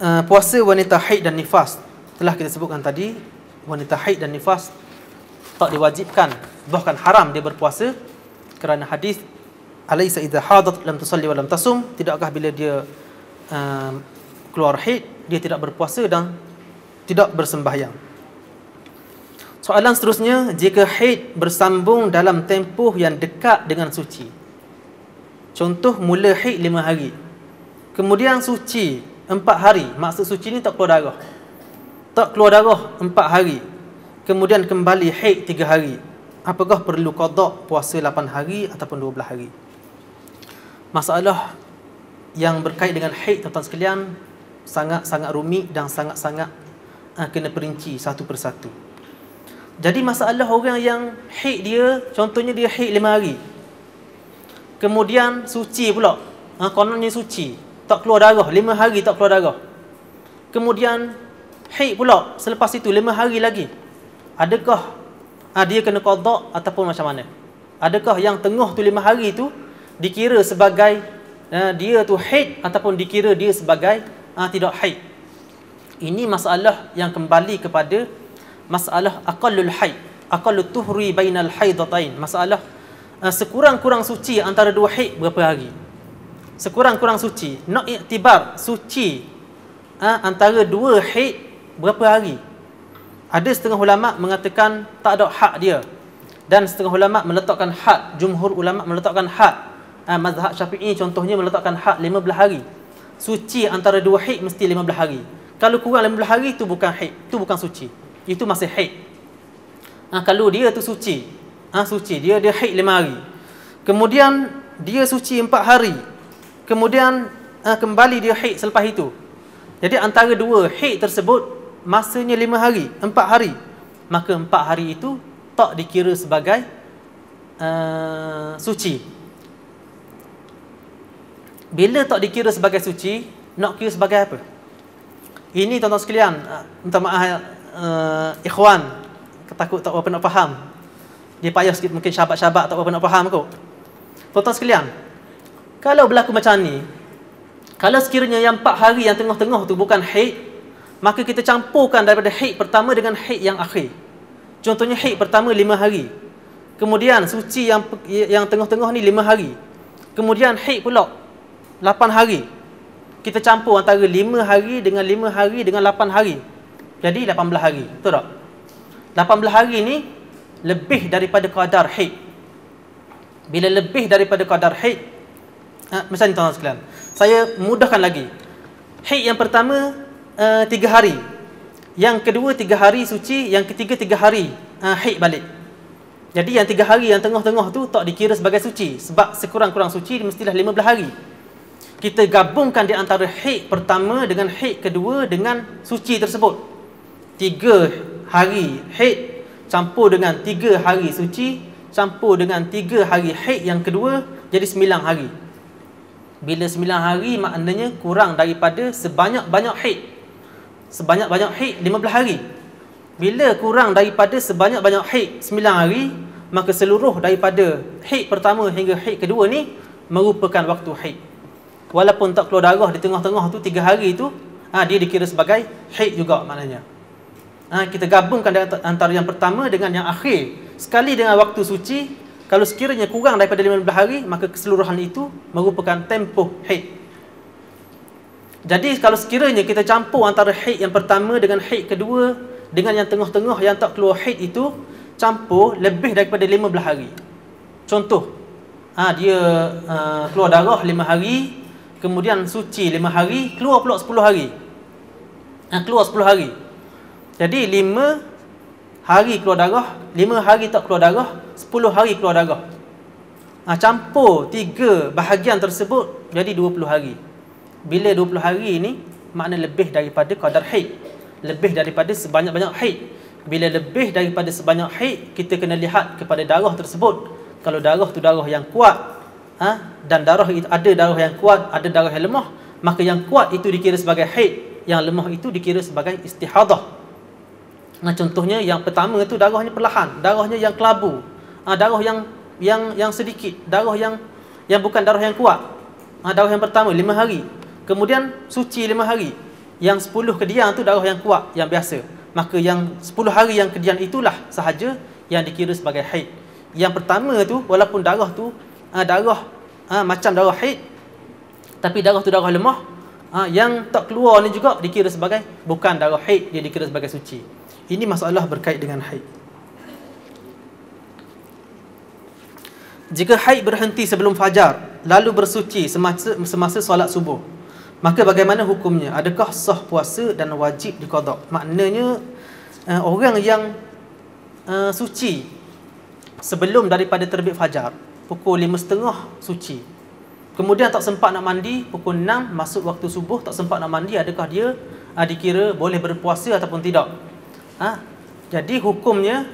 puasa wanita haid dan nifas. Telah kita sebutkan tadi, wanita haid dan nifas tak diwajibkan, bahkan haram dia berpuasa kerana hadis alaysa idza hadat lam tusalli wa lam tasum, tidakkah bila dia keluar haid dia tidak berpuasa dan tidak bersembahyang. Soalan seterusnya, jika haid bersambung dalam tempoh yang dekat dengan suci. Contoh, mula haid 5 hari, kemudian suci 4 hari. Maksud suci ni tak keluar darah. Tak keluar darah 4 hari, kemudian kembali haid 3 hari. Apakah perlu qada puasa 8 hari ataupun 12 hari? Masalah yang berkait dengan haid, tuan-tuan sekalian, sangat-sangat rumit dan sangat-sangat kena perinci satu persatu. Jadi masalah orang yang haid dia, contohnya dia haid 5 hari, kemudian suci pula, kononnya suci, tak keluar darah, 5 hari tak keluar darah, kemudian haid pula selepas itu 5 hari lagi. Adakah dia kena qada ataupun macam mana? Adakah yang tengah tu 5 hari tu dikira sebagai dia tu haid ataupun dikira dia sebagai tidak haid? Ini masalah yang kembali kepada masalah aqallul haid, aqallut tuhri bainal haidatain. Masalah sekurang-kurang suci antara 2 haid berapa hari? Sekurang-kurang suci, nak iktibar suci antara 2 haid berapa hari? Ada setengah ulama mengatakan tak ada had dia, dan setengah ulama meletakkan had. Jumhur ulama meletakkan had. Mazhab Syafi'i contohnya meletakkan had 15 hari. Suci antara 2 haid mesti 15 hari. Kalau kurang 15 hari itu bukan haid, itu bukan suci, itu masih haid. Kalau dia tu suci, suci dia haid 5 hari, kemudian dia suci 4 hari, kemudian kembali dia haid selepas itu. Jadi antara 2 haid tersebut masanya 5 hari, 4 hari, maka 4 hari itu tak dikira sebagai suci. Bila tak dikira sebagai suci, nak kira sebagai apa? Ini tuan-tuan sekalian, minta maaf ikhwan, takut tak berapa nak faham. Dia payah sikit, mungkin syahabat-syahabat tak berapa nak faham kot. Tuan-tuan sekalian, kalau berlaku macam ni, kalau sekiranya yang 4 hari yang tengah-tengah tu bukan haid, maka kita campurkan daripada haid pertama dengan haid yang akhir. Contohnya haid pertama 5 hari, kemudian suci yang tengah-tengah ni 5 hari, kemudian haid pula 8 hari. Kita campur antara 5 hari dengan 5 hari dengan 8 hari, jadi 18 hari, betul tak? 18 hari ni lebih daripada kadar haid. Bila lebih daripada kadar haid, macam ni tuan-tuan sekalian, saya mudahkan lagi. Haid yang pertama 3 hari, yang kedua 3 hari suci, yang ketiga 3 hari haid balik. Jadi yang 3 hari yang tengah-tengah tu tak dikira sebagai suci, sebab sekurang-kurang suci mestilah 15 hari. Kita gabungkan di antara haid pertama dengan haid kedua dengan suci tersebut. 3 hari haid campur dengan 3 hari suci, campur dengan 3 hari haid yang kedua, jadi 9 hari. Bila 9 hari maknanya kurang daripada sebanyak-banyak haid. Sebanyak-banyak haid 15 hari. Bila kurang daripada sebanyak-banyak haid 9 hari, maka seluruh daripada haid pertama hingga haid kedua ni merupakan waktu haid. Walaupun tak keluar darah di tengah-tengah tu 3 hari tu, dia dikira sebagai haid juga maknanya. Kita gabungkan antara yang pertama dengan yang akhir sekali dengan waktu suci. Kalau sekiranya kurang daripada 15 hari, maka keseluruhan itu merupakan tempoh haid. Jadi kalau sekiranya kita campur antara haid yang pertama dengan haid kedua dengan yang tengah-tengah yang tak keluar haid itu, campur lebih daripada 15 hari. Contoh, dia keluar darah 5 hari, kemudian suci 5 hari, keluar pula 10 hari. Keluar 10 hari. Jadi 5 hari keluar darah, 5 hari tak keluar darah, 10 hari keluar darah. Campur 3 bahagian tersebut jadi 20 hari. Bila 20 hari ni makna lebih daripada kadar haid, lebih daripada sebanyak-banyak haid. Bila lebih daripada sebanyak haid, kita kena lihat kepada darah tersebut. Kalau darah tu darah yang kuat, dan darah itu ada darah yang kuat, ada darah yang lemah, maka yang kuat itu dikira sebagai haid, yang lemah itu dikira sebagai istihadah. Contohnya yang pertama itu darahnya perlahan, darahnya yang kelabu, darah yang sedikit, darah yang bukan darah yang kuat. Darah yang pertama 5 hari, kemudian suci 5 hari, Yang 10 kedian tu darah yang kuat, yang biasa. Maka yang 10 hari yang kedian itulah sahaja yang dikira sebagai haid. Yang pertama tu, walaupun darah tu macam darah haid, tapi darah tu darah lemah, yang tak keluar ni juga dikira sebagai bukan darah haid, dia dikira sebagai suci. Ini masalah berkait dengan haid. Jika haid berhenti sebelum fajar lalu bersuci semasa solat subuh, maka bagaimana hukumnya? Adakah sah puasa dan wajib diqada? Maknanya orang yang suci sebelum daripada terbit fajar, pukul 5.30 suci. Kemudian tak sempat nak mandi, pukul 6 masuk waktu subuh, tak sempat nak mandi, adakah dia dikira boleh berpuasa ataupun tidak? Jadi hukumnya,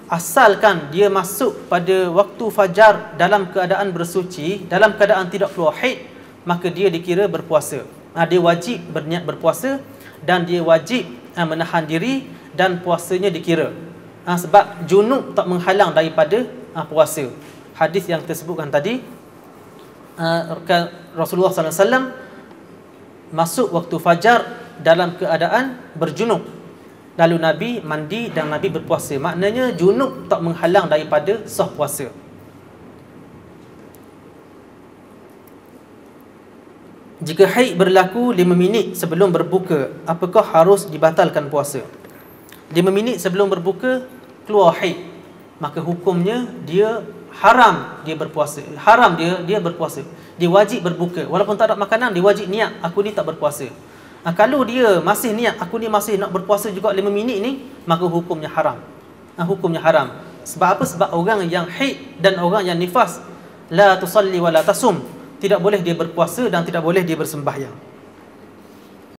asalkan dia masuk pada waktu fajar dalam keadaan bersuci, dalam keadaan tidak keluar haid, maka dia dikira berpuasa. Dia wajib berniat berpuasa dan dia wajib menahan diri dan puasanya dikira. Sebab junub tak menghalang daripada puasa. Hadis yang tersebutkan tadi, Rasulullah SAW masuk waktu fajar dalam keadaan berjunub. Lalu Nabi mandi dan Nabi berpuasa. Maknanya junub tak menghalang daripada sah puasa. Jika haid berlaku 5 minit sebelum berbuka, apakah harus dibatalkan puasa? 5 minit sebelum berbuka keluar haid, maka hukumnya dia haram dia berpuasa. Haram dia berpuasa. Dia wajib berbuka. Walaupun tak ada makanan, dia wajib niat, aku ni tak berpuasa. Kalau dia masih niat, aku ni masih nak berpuasa juga 5 minit ni, maka hukumnya haram. Hukumnya haram. Sebab apa? Sebab orang yang haid dan orang yang nifas, la tusalli wa la tasum, tidak boleh dia berpuasa dan tidak boleh dia bersembahyang.